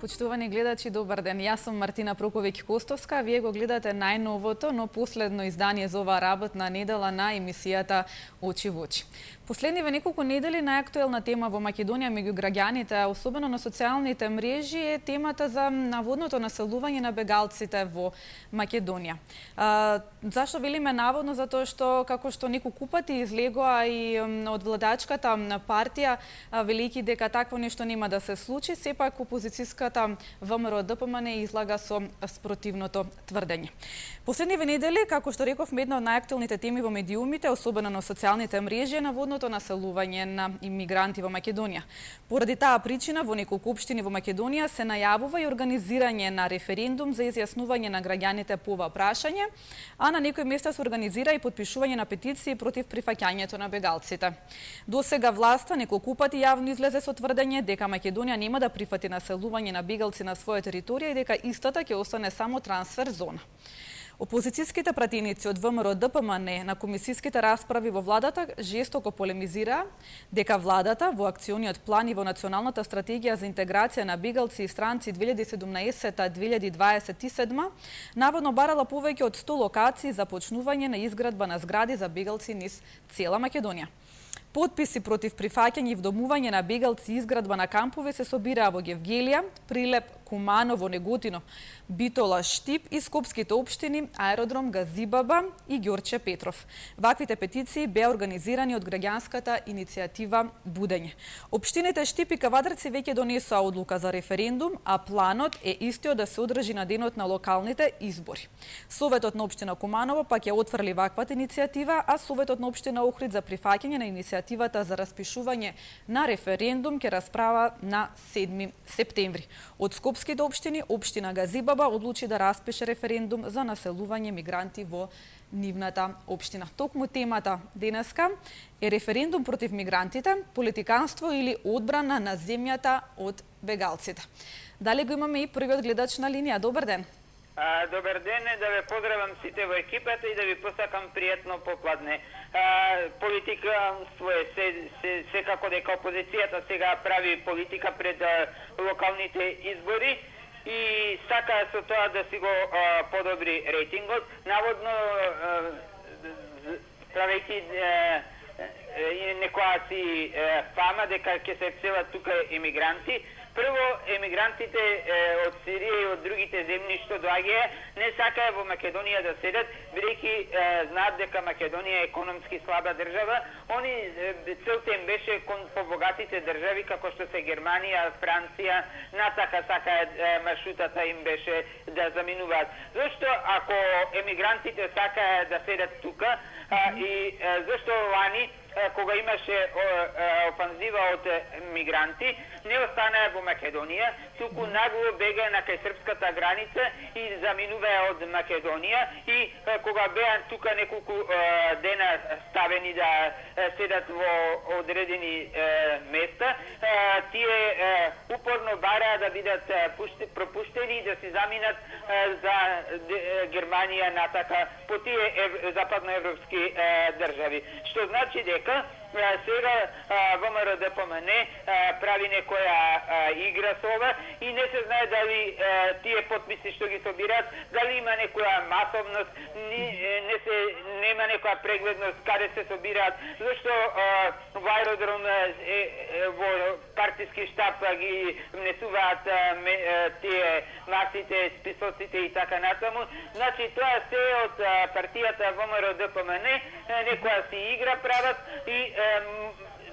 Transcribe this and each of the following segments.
Почитувани гледачи, добар ден. Јас сум Мартина Проковиќ-Костовска. Вие го гледате најновото, но последно издание за оваа работна недела на емисијата Очи во очи. Последниве неколку недели најактуелна тема во Македонија меѓу граѓаните, особено на социјалните мрежи, е темата за наводното населување на бегалците во Македонија. Зашто велиме наводно? Затоа што, како што неколку пати излегоа и од владачката партија, велики дека такво нешто нема да се случи, сепак опозицијската ВМРО-ДПМН излага со спротивното тврдење. Последниве недели, како што рековме, една од најактуелните теми во медиумите, особено на социјалните мрежи, е наводното населување на имигранти во Македонија. Поради таа причина, во неколку општини во Македонија се најавува и организирање на референдум за изјаснување на граѓаните по ова прашање, а на некои места се организира и потпишување на петиции против прифаќањето на бегалците. Досега власта неколку пати јавно излезе со тврдење дека Македонија нема да прифати населување на бегалци на своја територија и дека истата ќе остане само трансфер зона. Опозицијските пратеници од ВМРО-ДПМН на комисиските расправи во владата жестоко полемизираа дека владата во акциониот план и во националната стратегија за интеграција на бегалци и странци 2017-2027 наводно барала повеќе од 100 локации за почнување на изградба на згради за бегалци низ цела Македонија. Потписи против прифаќање и вдомување на бегалци и изградба на кампови се собираа во Гевгелија, Прилеп, Куманово, Неготино, Битола, Штип и скопските општини Аеродром, Газибаба и Ѓорче Петров. Ваквите петиции беа организирани од граѓанската иницијатива Будење. Општините Штип и Кавадарци веќе донесоа одлука за референдум, а планот е истиот да се одржи на денот на локалните избори. Советот на општина Куманово пак ја отфрли ваквата иницијатива, а Советот на општина Охрид за прифаќање на иницијативата за распишување на референдум ќе расправа на 7 септември. Од скопските општини, општина Газибаба одлучи да распише референдум за населување мигранти во нивната општина. Токму темата денеска е референдум против мигрантите, политиканство или одбрана на земјата од бегалците. Дали го имаме и првиот гледач на линија? Добар ден. Добар ден, да ве поздравам сите во екипата и да ви посакам пријатно попладне. Политиканство е секако дека опозицијата сега прави политика пред локалните избори и сака со тоа да си го подобри рейтингот. Наводно правејќи некоја си фама дека ќе се вселат тука емигранти. Прво, емигрантите од Сирија и од другите земји што доаѓаја не сакаја во Македонија да седат, бидејќи знаат дека Македонија е економски слаба држава. Они целта им беше кон побогатите држави како што се Германија, Франција, натака сакаат маршрутата им беше да заминуваат. Зошто ако емигрантите сакаат да седат тука и зошто лани кога имаше офанзива од мигранти, не останаа во Македонија, туку нагло бега на кај српската граница и заминуваа од Македонија и кога беа тука неколку дена ставени да седат во одредени места, тие упорно бараа да бидат пропуштени и да се заминат за Германија натака по тие западноевропски држави. Што значи дека сега ВМРО-ДПМН прави некоја игра со ова и не се знае дали тие потписи што ги собираат, дали има некоја масовност, нема некоја прегледност каде се собираат, зашто во Аеродром во партиски штаб ги внесуваат тие масите, списоците и така натаму. Значи тоа се од партијата ВМРО-ДПМН, некоја си игра прават и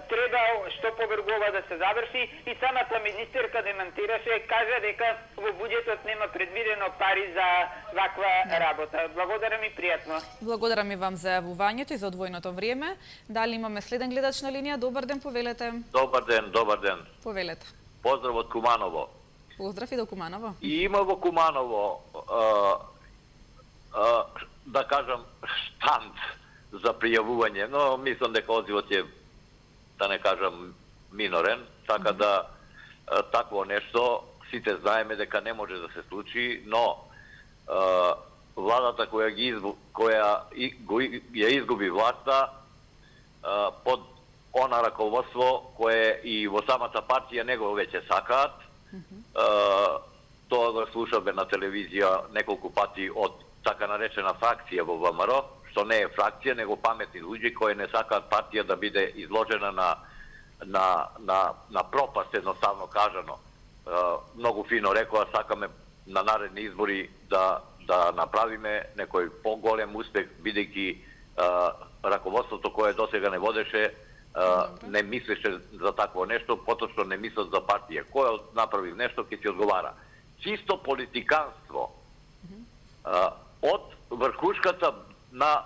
треба што побргува да се заврши и самата министерка демантираше, кажа дека во буџетот нема предвидено пари за ваква работа. Благодарам и пријатно. Благодарам и вам за јавувањето и за одвоеното време. Дали имаме следен гледач на линија? Добар ден, повелете. Добар ден, добар ден. Повелете. Поздрав од Куманово. Поздрав и до Куманово. И има во Куманово да кажам штанд за пријавување, но мислам дека одзивот е, да не кажам, минорен, така да такво нешто сите знаеме дека не може да се случи, но владата која ја изгуби власта под она раководство кое и во самата партија него веќе сакаат, тоа го слушаме на телевизија неколку пати од така наречена фракција во ВМРО, што не е фракција, него паметни луѓе кои не сакаат партија да биде изложена на пропаст, едноставно кажано. Многу фино рекоа, сакаме на наредни избори да направиме некој поголем успех, бидејќи раководството кое досега не водеше, не мислеше за такво нешто, поточно не мислат за партија. Кој направи нешто, ќе си одговара. Чисто политиканство од врхушката на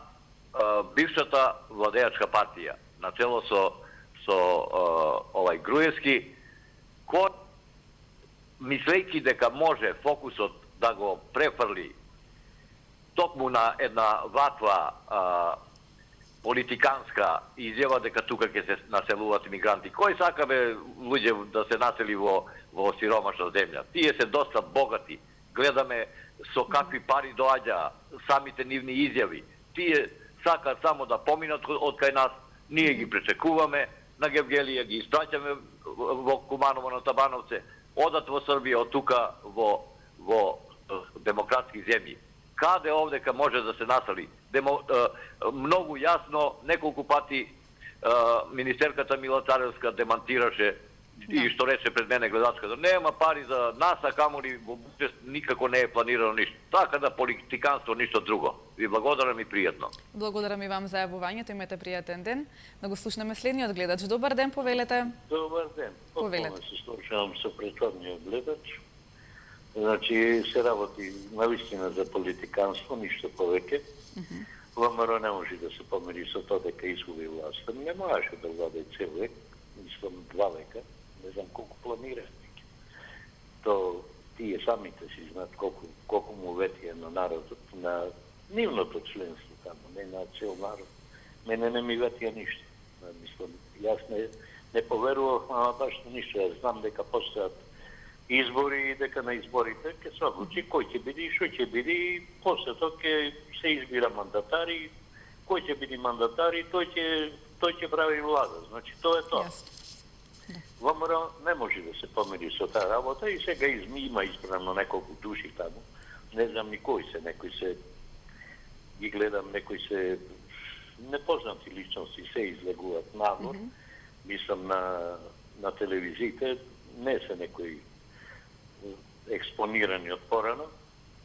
бившата владеачка партија, на чело со овај Груевски, кој мислејќи дека може фокусот да го префрли токму на една ваква политиканска изјава дека тука ќе се населуваат имигранти. Кој сака бе луѓе да се насели во сиромашна земја? Тие се доста богати. Гледаме со какви пари доаѓа самите нивни изјави. Тие сакаат само да поминат од кај нас, ние ги пречекуваме на Гевгелија, ги испраќаме во Куманово на Табановце, одат во Србија, од тука во демократски земји. Каде овдека може да се насели? Многу јасно, неколку пати министерката Мила Царевска демантираше и што рече пред мене гледачката, нема пари за нас, а камоли во буџет никако не е планирано ништо. Така да политиканство ништо друго. Ви благодарам и пријатно. Благодарам и вам за јавувањето, имате пријатен ден. Да го слушнеме следниот гледач. Добар ден, повелете. Добар ден. Повелете. Се слушавам со претходниот гледач. Значи, се работи навистина за политиканство, ништо повеќе. ВМРО не може да се помири со тоа дека изгуби власта. Не можеше да владе цел век, мислам 2 века, не знам колку планира. То тие самите си знаат колку му ветија на народот, на нивното членство таму, не на цел народ. Мене не ми ветија ништо. Мислам, јас не поверував, ама баш ништо. Јас знам дека постојат избори и дека на изборите ќе се одлучи кој ќе биде и што ќе биде и после тоа ќе се избира мандатари, кој ќе биде мандатари, тој ќе прави влада. Значи тоа е тоа. ВМРО не може да се помири со таа работа и сега има избрано неколку души таму. Не знам ни кои се, некои се ги гледам, некои се непознати личности се излегуваат надвор. Мислам на телевизиите, не се некои експонирани од порано.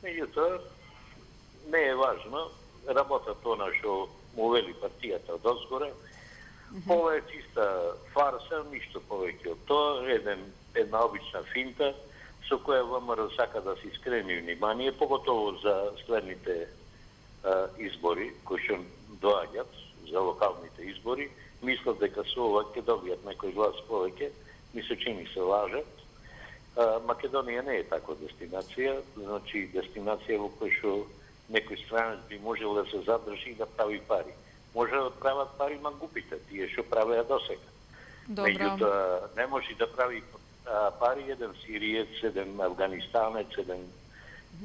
Меѓутоа, не е важно. Работата она што му вели партијата од озгоре. Ова е чиста фарса, ништо повеќе од тоа. Една обична финта со која ВМРО сака да се скрени внимание, поготово за следните избори кои што доаѓаат, за локалните избори. Мислат дека со ова ќе добијат некој глас повеќе. Ми се чини се лажат. Македонија не е таква дестинација, значи дестинација во која што некој странец би можел да се задржи и да прави пари. Може да прават пари мангупите, тие што правеа досега. Меѓутоа, не може да прави пари еден сириец, еден афганистанец, еден,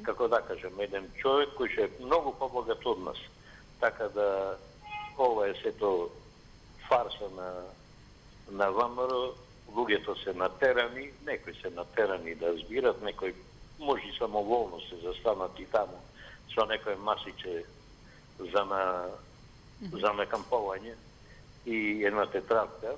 како да кажем, еден човек кој што е многу побогат од нас. Така да, ова е сето фарса на ВМРО. Луѓето се натерани, некои се натерани да збират, некои може самоволно се застанат и таму со некој масиче за накампување и една тетрадка,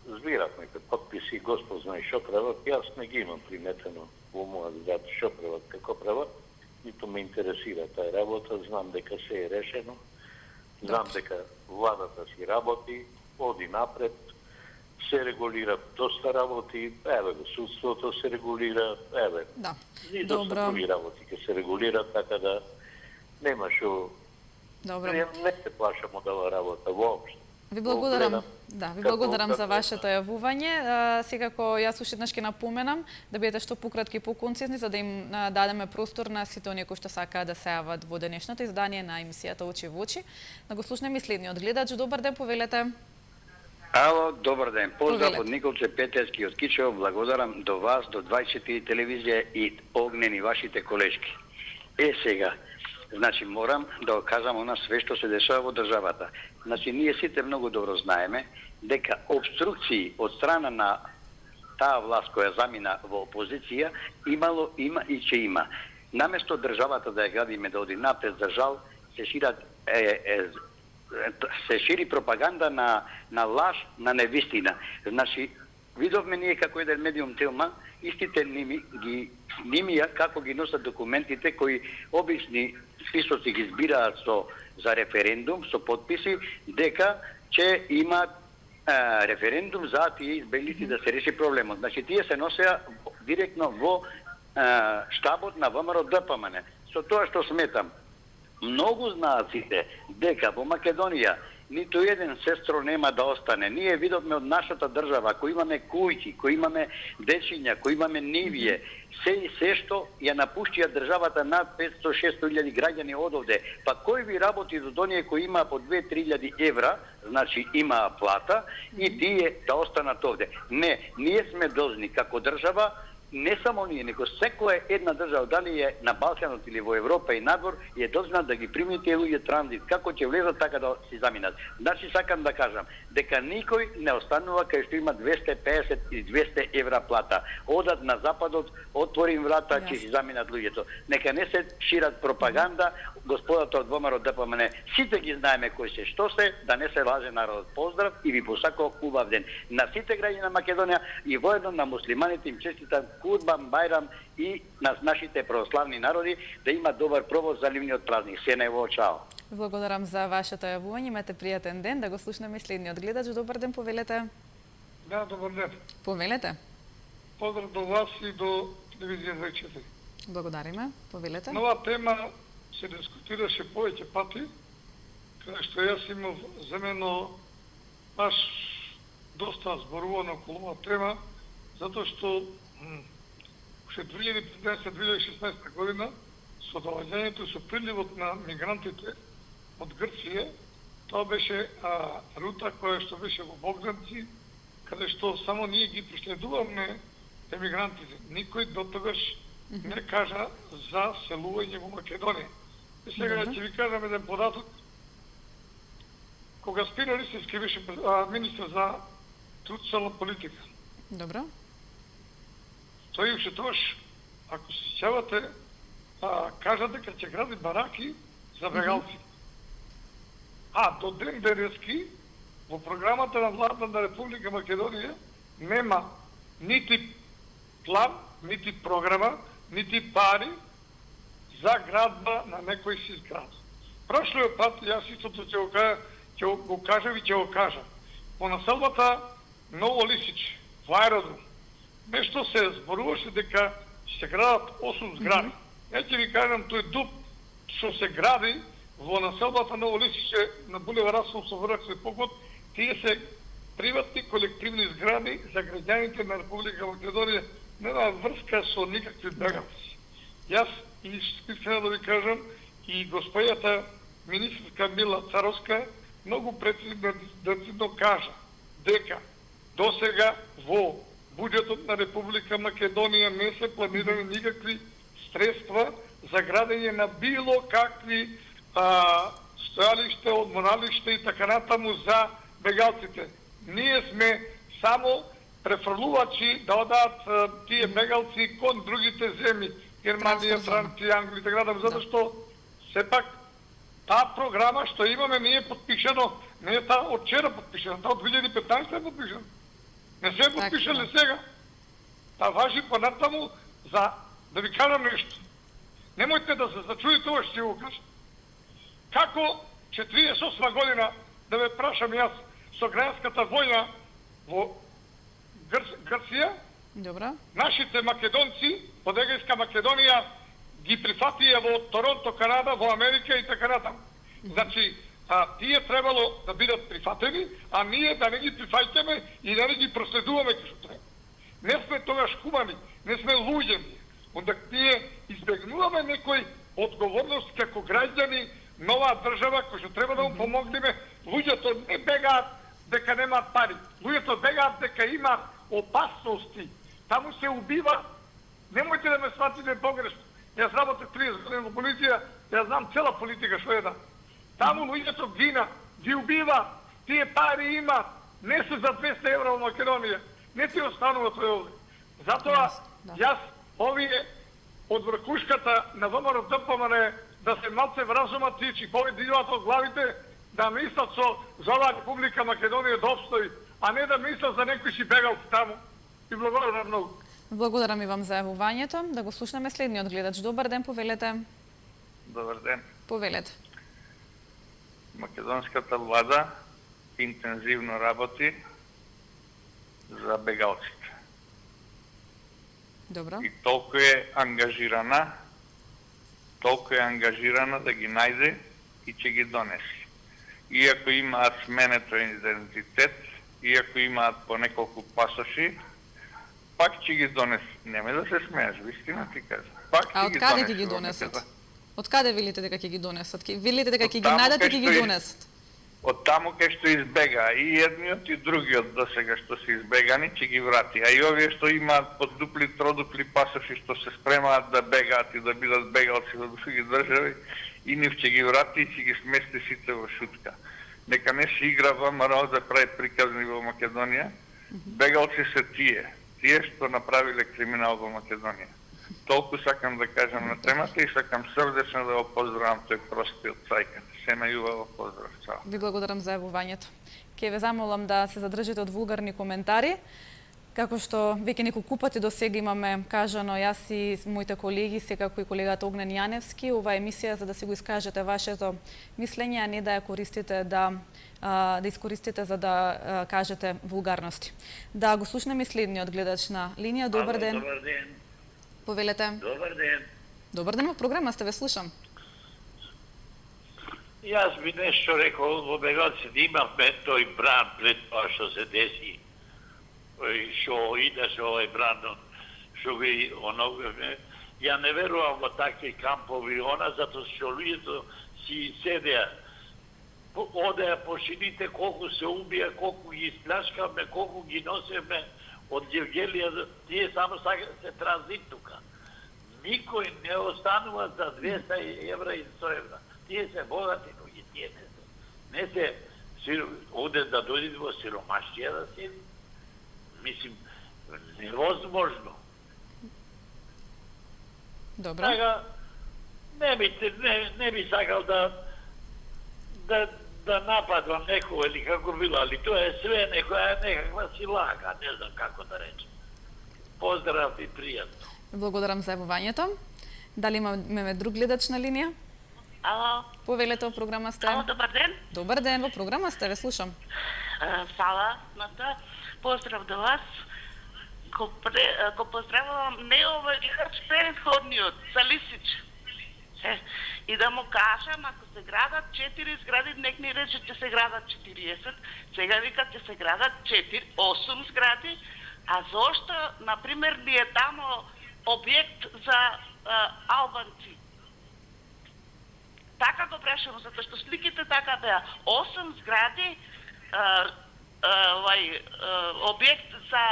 збират некои подписи, Господ знае што прават. Јас не ги имам приметено во мојот град што прават, како прават, ниту ме интересира таа работа, знам дека се е решено, знам дека владата си работи, оди напред, се регулира доста работи, судството се регулира, и доста други работи ќе се регулира, така да нема што. Не се плашам од оваа работа воопшто. Ви благодарам. Ви благодарам за вашето јавување. Секако јас уште еднаш ќе напоменам да бидете што пократки и поконцизни за да им дадеме простор на сите оние кои што сакаат да се јават во денешното издание на емисијата Очи во очи. Да го слушнеме следниот гледач. Добар ден, повелете. Ало, добар ден. Поздрав од Николче Петевски од Кичево. Благодарам до вас, до 24 телевизија и огнени вашите колешки. Сега, значи морам да кажам она све што се дешава во државата. Значи ние сите многу добро знаеме дека обструкции од страна на таа власт која замина во опозиција има и ќе има. Наместо државата да ја градиме да оди напред, за жал се шири пропаганда на лаж, на невистина. Значи, видовме ние како еден медиум Телма, истите нимија како ги носат документите кои обични списоци ги збираат за референдум, со подписи, дека ќе имат референдум за тие избеглици да се реши проблемот. Значи, тие се носеа директно во штабот на ВМРО ДПМН. Со тоа што сметам, многу знаат сите дека во Македонија ниту еден сестро нема да остане. Ние видовме од нашата држава, кој имаме кујки, кој имаме дечиња, кој имаме нивие, се што ја напуштија државата над 500-600 граѓани одовде. Па кој ви работи до оние кои има по 2-3 евра, значи има плата, и тие да останат овде? Не, ние сме должни како држава, не само ние, него секоја една држава, дали е на Балканот или во Европа и надвор, е должна да ги прими тие луѓе транзит, како ќе влезат така да си заминат. Значи, сакам да кажам, дека никој не останува кај што има 250 и 200 евра плата. Одат на западот, отворим врата, ќе си заминат луѓето. Нека не се шират пропаганда, господата од ВМРО ДПМН, сите ги знаеме кои се, што се, да не се лаже народот. Поздрав и ви посакувам убав ден. На сите граѓани на Македонија и воедно на муслиманите им честитам Курбан, Бајрам и на нашите православни народи да има добар провоз за ливниот празник. Се нево, чао. Благодарам за вашето јавување. Имате пријатен ден. Да го слушнеме следниот гледач. Добар ден, повелете. Да, добар ден. Повелете. Поздрав до вас и до телевизија 24. Благодариме. Повелете. Нова тема се дискутираше повеќе пати, каде што јас имав земено баш доста зборувано околу оваа тема, затоа што уште 2015-2016 година со доаѓањето со приливот на мигрантите од Грција, тоа беше рута која што беше во Богданци, каде што само ние ги преследуваме емигрантите. Никој дотогаш не кажа за селување во Македонија. И сега ќе ви кажам еден податок. Кога Спиро Ристевски беше министр за труд и социјална политика. Добро. Тој уште тогаш, ако се сеќавате, кажа дека ќе гради бараки за бегалци. А до ден денески во програмата на владата на Република Македонија нема нити план, нити програма, нити пари за градба на некој си зград. Прошлиот пат јас истото ќе го кажам и ќе го кажам. По населбата Ново Лисич, во аеродром, нешто се зборуваше дека ќе се градат 8 згради. Ја ќе ви кажам, тој дуб што се гради во населбата Ново Лисиче на булевар Расул Соврак се погод, тие се приватни колективни згради за граѓаните на Република Македонија, нема врска со никакви бегалци. Јас искрено да ви кажам, и господјата министерка Мила Царовска многу прецизно кажа дека досега во буџетот на Република Македонија не се планирани никакви средства за градење на било какви стојалишта, одморалишта и така натаму за бегалците. Ние сме само префрлувачи да одаат тие бегалци кон другите земји, Германија, Франција, Англија и така натаму, затоа што сепак таа програма што имаме ние подпишано, не е таа од вчера подпишано, таа од 2015 е подпишано. Не се е подпишале сега. Таа важи понатаму за да ви кажам нешто. Немојте да се зачудите ова што ќе го кажам. Како 48 година, да ве прашам јас, со граѓанската војна во Грција, добро, нашите македонци од Егејска Македонија ги прифатија во Торонто, Канада, во Америка и така натаму. Значи, тие требало да бидат прифатени, а ние да не ги прифаќаме и да не ги проследуваме како што треба. Не сме тогаш хумани, не сме луѓе. Онда ние избегнуваме некој одговорност како граѓани на оваа држава кој што треба да му помогнеме. Луѓето не бегаат дека немаат пари. Луѓето бегаат дека имаат опасности. Таму се убива. Немојте да ме сватите погрешно. Јас работев 30 години во полиција, јас знам цела политика што е да. Таму луѓето гина, ги убива, тие пари имаат, не се за 200 евра во Македонија, не ти останува тој овде. Затоа, јас, овие од врхушката на ВМРО ДПМН да се малце вразумат и чипови диват од главите, да мислат за оваа Република Македонија да обстои, а не да мислат за некои си бегалци таму. И благодарам многу. Благодарам и вам за јавувањето. Да го слушнеме следниот гледач. Добар ден, повелете. Добар ден. Повелете. Македонската влада интензивно работи за бегалците. Добро. И толку е ангажирана да ги најде и ќе ги донеси. Иако имаат сменетен идентитет, иако имаат по неколку пасоши, пак ќе ги донеси. Нема да се смееш, вистина ти кажа. А од каде ќе ги донесат? Од каде велите дека ќе ги донесат? Велите дека ќе ги најдат и ќе ги донесат? Од таму кај што избега и едниот и другиот до сега што се избегани, ќе ги врати. А и овие што имаат по дупли, тродупли пасоши, што се спремаат да бегаат и да бидат бегалци во други држави, и нив ќе ги врати и ќе ги смести сите во шутка. Нека не се игра ВМРО да прави приказни во Македонија. Бегалци се тие што направиле криминал во Македонија. Толку сакам да кажам на темата и сакам срдечно да го поздравам тој простиот цајкан. Сема Јувава, поздрав, чао. Ви благодарам за јавувањето. Ке ве замолам да се задржите од вулгарни коментари. Како што веќе неколку пати до сега имаме кажано, јас и моите колеги, секако и колегата Огнен Јаневски, ова емисија за да се го искажете вашето мислење, а не да ја користите да искористите за да кажете вулгарности. Да го слушнеме следниот гледач на линија. Добар ден. Добар ден. Повелете. Добар ден. Добар ден, во програма сте, ве слушам. Јас би нешто рекол во бегалците, имавме тој бран пред тоа што се деси, што идеше овој бран, што ви ја не верувам во такви кампови, затоа што луѓето си седеа, одеа по шините, колку се убија, колку ги исплашкаме, колку ги носеме од Гевгелија, тие само се транзит тука. Никој не останува за 200 евра и 100 евра. Тие се богати луѓе, тие не се оде да дојдат во сиромаштија да се, мислим, невозможно. Добро. Така, не би сакал да нападвам некој или како било, али тоа е све некаква силага, не знам како да речем. Поздрав и пријатно. Благодарам за јавувањето. Дали имаме друг гледач на линија? Ало. Повелете, во програма сте. Ало, добар ден. Добар ден, во програма сте, ве слушам. Фала, поздрав до вас. Го поздравувам не овој гледач, предходниот, за Лисич. И да му кажам, ако се градат 4 згради, нек ни рече че се градат 40, сега викат че се градат 8 згради, а зошто, например, ни е тамо објект за албанци. Така го прашам, затоа што сликите така беа 8 згради, објект за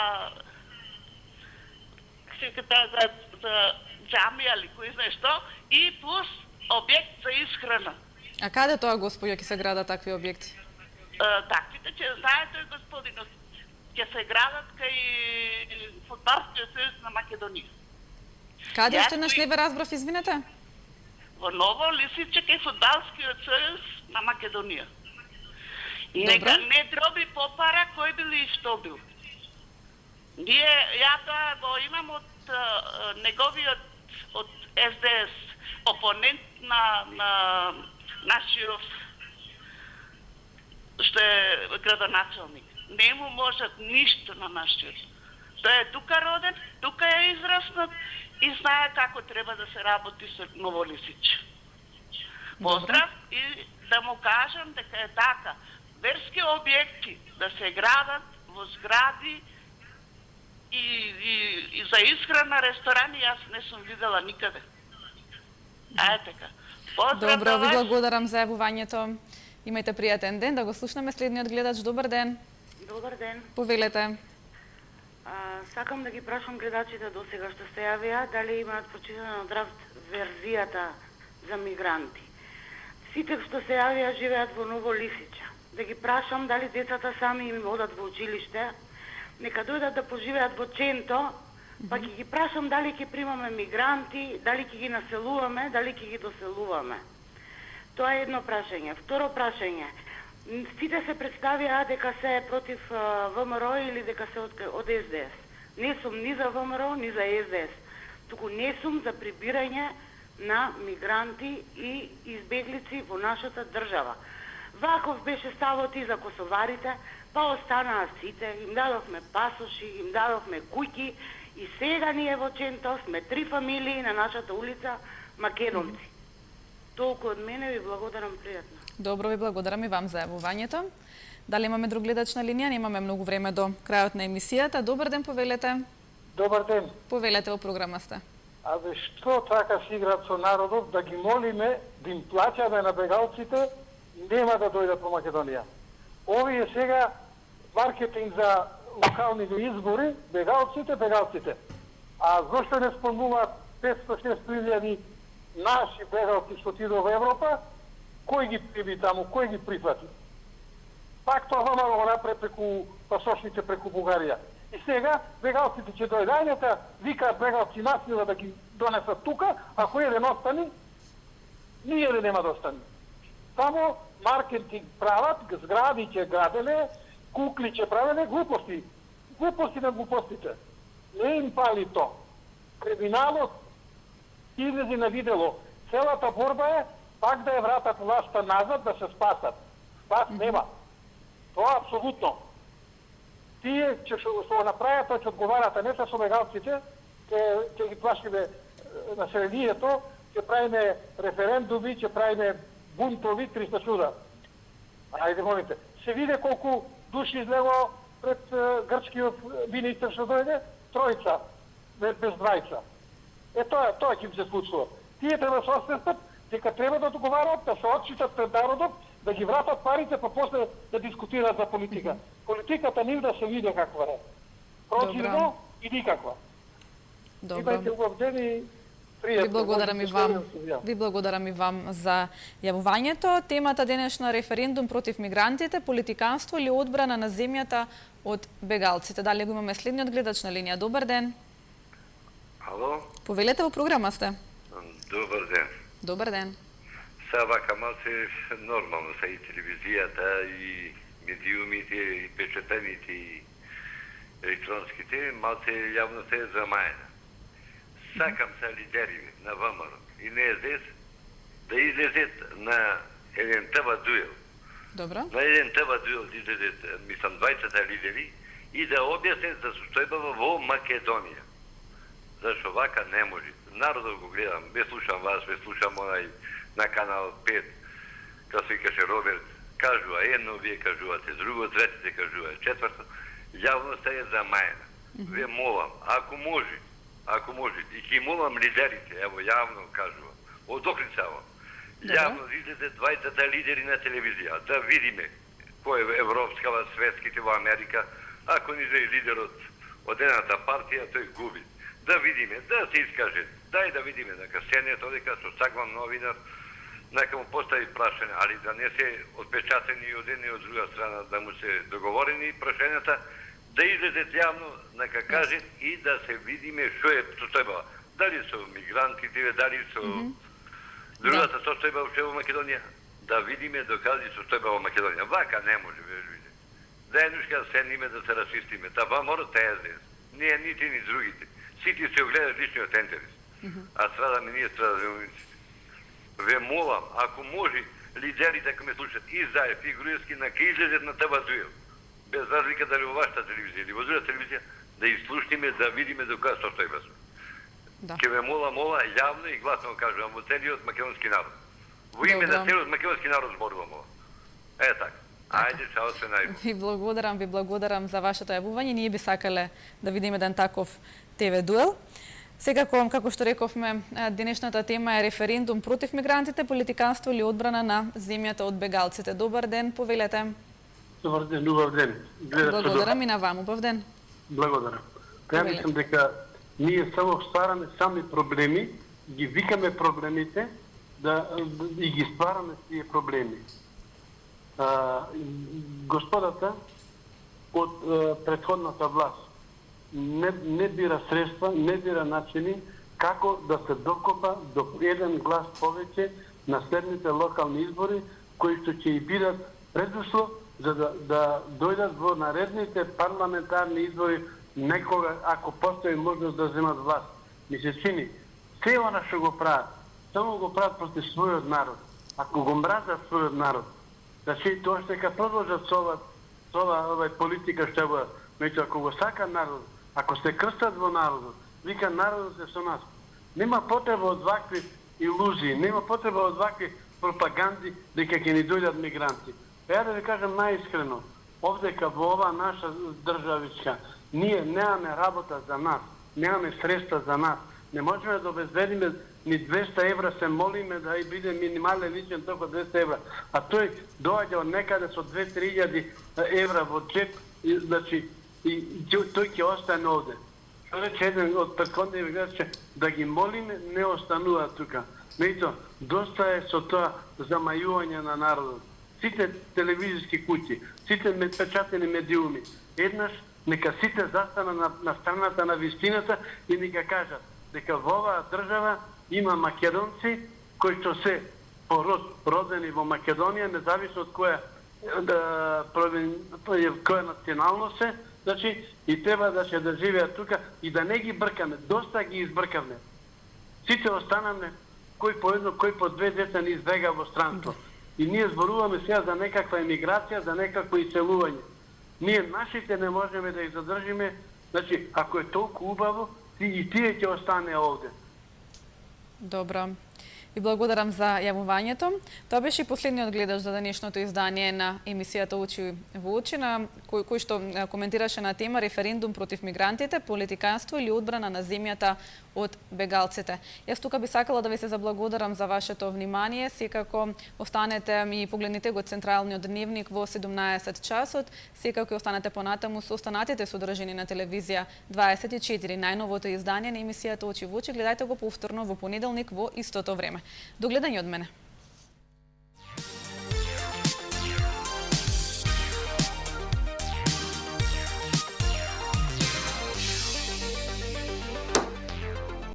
џамија или кој знае што, и плюс објект за исхрана. А каде тоа, господјо, ќе се градат такви објекти? Таквите, че знае тој господинот, ќе се градат кај Фудбалскиот сојуз на Македонија. Каде уште наш не ве разбрав, извинете? Во Ново Лисиче кај Фудбалскиот сојуз на Македонија. Нека не дроби попара кој бил и што бил. Ја тоа го имам од неговиот од СДС, опонент на нашиот што е градоначалник. Не му можат ништо на нашиот. Тој е тука роден, тука е израснат и знае како треба да се работи со Ново Лисиче. Поздрав и да му кажам дека е така. Верски објекти да се градат во згради и за исхрана, ресторани, јас не сум видела никаде. Така. Поздрав. Добро, ви благодарам за јавувањето. Имајте пријатен ден. Да го слушнеме следниот гледач. Добар ден. Добар ден. Повелете. Сакам да ги прашам гледачите до сега што се јавија, дали имаат прочитано драфт верзијата за мигранти. Сите што се јавија живеат во Ново Лисиче. Да ги прашам дали децата сами им одат во училиште, нека дојдат да поживеат во Ченто, па ќе ги прашам дали ќе примаме мигранти, дали ќе ги населуваме, дали ќе ги доселуваме. Тоа е едно прашање. Второ прашање. Сите се представија дека се против ВМРО или дека се од СДС. Не сум ни за ВМРО, ни за СДС. Туку не сум за прибирање на мигранти и избеглици во нашата држава. Ваков беше ставот и за косоварите, па останаа сите, им дадовме пасоши, им дадовме куќи и сега ние во Ченто сме 3 фамилии на нашата улица македонци. Толку од мене, ви благодарам пријатно. Добро, ви благодарам и вам за јавувањето. Дали имаме друг гледач на линија? Немаме многу време до крајот на емисијата. Добар ден, повелете. Добар ден. Повелете, во програма сте. Абе, што така си играат со народот, да ги молиме, да им плаќаме на бегалците, нема да дојдат во Македонија. Овие сега маркетинг за локалните избори, бегалците. А зошто не спомнуваат 500-600 наши бегалци што отидоа во Европа, кој ги приби таму, кој ги прифати? Пак тоа ВМРО го направи преку пасошните преку Бугарија. И сега бегалците ќе дојдат, викаат бегалци насила да ги донесат тука, ако еден остани, ни еден нема да остани. Само маркетинг прават, згради ќе градене, кукли ќе правене, глупости. Глупости на глупостите. Не им пали то. Криминалот излези на видело. Целата борба е пак да ја вратат власта назад, да се спасат. Спас нема. Тоа апсолутно. Тие ќе што го направат, тоа ќе одговарат, а не са со бегалците, ќе ги плашиме населението, ќе правиме референдуми, ќе правиме бунтови, 300 чуда. Ајде, молите. Се виде колку души излегло пред грчкиот министер што дојде, 3, без 20. Тоа ќе им се случува. Тие треба да се освестат дека треба да договарат, да се отчитат пред народот, да ги вратат парите, па после да дискутираат за политика. Политиката нив да се види каква е. Прозирно и никаква. Имајте убав ден и пријатно. Ви благодарам и вам за јавувањето. Темата денешна референдум против мигрантите, политиканство или одбрана на земјата од бегалците. Дали го имаме следниот гледач на линија? Добар ден. Ало? Повелете, во програма сте. Добар ден. Добар ден. Сега вака малце нормално са и телевизијата, и медиумите, и печатените, и електронските, малце јавно се е замајена. Сакам са лидери на ВМРО и на СДС да излезет на еден ТВ дуел. Добро. На еден ТВ дуел да излезет, мислам, 20 лидери и да објаснет за состојбава во Македонија. Зашто вака не може. Народот го гледам, бе слушам вас, бе слушам онај на канал 5, како се каже Роберт, кажува едно, вие кажувате друго, третите кажуваат четврто. Јавноста е замајена. Ве молам, ако може, и ќе молам лидерите, ево јавно кажува, од Охридцево, јавно излезе 20 лидери на телевизија, да видиме кој е европскава, светските во Америка, ако не е лидерот од едната партија, тој губи. Да видиме, да се искаже, дај да видиме, дека сенето, дека со саквам новинар, нека му постави прашање, али да не се отпечатени од една и од друга страна, да му се договорени прашањата, да излезет јавно, нека кажат и да се видиме што е состојбава. Дали со мигрантите, дали со другата состојба во Македонија, да видиме докази состојба во Македонија. Вака не може, видите. Да еднушка седниме да се расистиме. Та ВМРО СДС. Не нити ни другите. Сите се огледат личниот интерес. А страдаме ние, страдаме. Ве молам, ако може, лидерите, ако ме слушат, и Заев, и Груевски, нека излезет на ТВ дуел. Без разлика дали во вашата телевизија или во друга телевизија, да изслушниме, да видиме до која состојба сме. Ке ме мола, јавно и гласно кажувам, во целиот македонски народ. Во име на целиот македонски народ зборувам ова. Така. Ајде, чао, се најбо. Ви благодарам за вашето јавување. Ние би сакале да видиме еден таков ТВ дуел. Секако, како што рековме, денешната тема е референдум против мигрантите, политиканство или одбрана на земјата од бегалците. Добар ден, повелете. Добар ден, убав ден. Благодарам и на вам, убав ден. Благодарам. Ја мислам дека ние само ствараме сами проблеми, ги викаме проблемите и ги ствараме тие проблеми. Господата од претходната власт. Не бира средства, не бира начини како да се докопа до еден глас повеќе на следните локални избори, кои што ќе и бидат предуслов за да дојдат во наредните парламентарни избори некога, ако постои можност да земат власт. Ми се чини, се она што го прават, само го прават против својот народ. Ако го мразат својот народ, значи тоа ще ка продолжат со ова политика што е. Меѓутоа, ако го сака народ, ако се крстат во народот, вика народот е со нас. Нема потреба од вакви илузии, нема потреба од вакви пропаганди дека ќе ни дојдат мигранти. Ја да ви кажам наискрено, овдека во ова наша државичка, ние немаме работа за нас, немаме средства за нас. Не можеме да обезбедиме ни 200 евра, се молиме да и биде минимален личен ток од 200 евра. А тој доаѓа од некаде со 2-3 евра во джеп, значи, и тој ќе остане овде. Што рече еден од претходните гледачи, да ги молиме, не остануваат тука. Меѓутоа, доста е со тоа замајување на народот. Сите телевизиски куќи, сите печатени медиуми, еднаш нека сите застанат на страната на вистината и нека кажат дека во оваа држава има македонци кои што се по род родени во Македонија, независно од која националност се, значи и треба да се да живеат тука и да не ги бркаме. Доста ги избркавме. Сите останаме кој по едно, кој по две деца ни избега во странство. И ние зборуваме сега за некаква емиграција, за некакво иселување. Ние нашите не можеме да ги задржиме, значи ако е толку убаво, и тие ќе остане овде. Добро. Ви благодарам за јавувањето. Тоа беше и последниот гледач за денешното издание на емисијата Очи во очи, кој што коментираше на тема референдум против мигрантите, политиканство или одбрана на земјата од бегалците. Јас тука би сакала да ви се заблагодарам за вашето внимание. Секако останете и погледнете го централниот дневник во 17 часот. Секако останете понатаму со останатите содржини на телевизија 24, најновото издание на емисијата Очи во очи. Гледајте го повторно во понеделник во истото време. До гледање од мене.